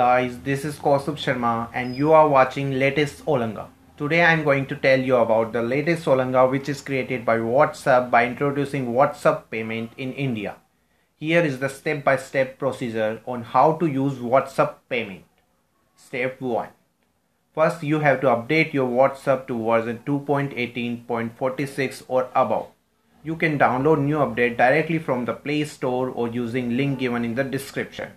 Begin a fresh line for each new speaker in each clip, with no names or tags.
guys, this is KAUSTUBH Sharma and you are watching latest Olanga. Today I am going to tell you about the latest Olanga which is created by WhatsApp by introducing WhatsApp payment in India. Here is the step-by-step procedure on how to use WhatsApp payment. Step 1. First you have to update your WhatsApp to version 2.18.46 or above. You can download new update directly from the Play Store or using link given in the description.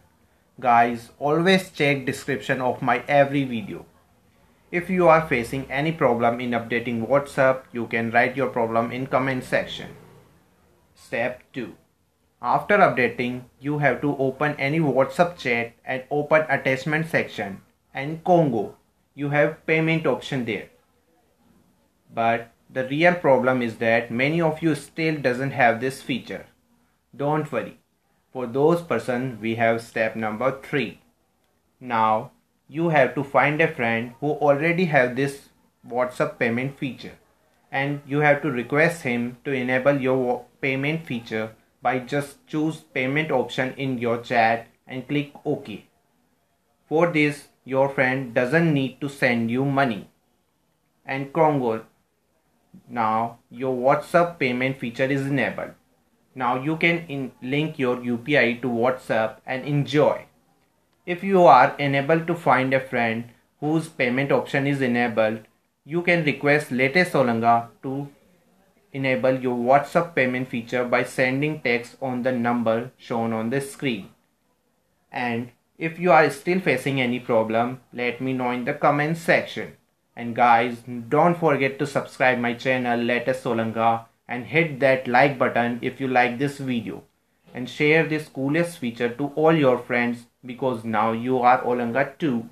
Guys, always check description of my every video. If you are facing any problem in updating WhatsApp, you can write your problem in comment section. Step 2. After updating, you have to open any WhatsApp chat and open attachment section, and Congo, you have payment option there. But the real problem is that many of you still doesn't have this feature. Don't worry. For those persons, we have step number 3. Now, you have to find a friend who already have this WhatsApp payment feature, and you have to request him to enable your payment feature by just choose payment option in your chat and click OK. For this, your friend doesn't need to send you money. And Congo, now your WhatsApp payment feature is enabled. Now you can link your UPI to WhatsApp and enjoy. If you are unable to find a friend whose payment option is enabled, you can request latest Olanga to enable your WhatsApp payment feature by sending text on the number shown on the screen. And if you are still facing any problem, let me know in the comment section. And guys, don't forget to subscribe my channel Latest Olanga and hit that like button if you like this video, and share this coolest feature to all your friends because now you are Olanga too.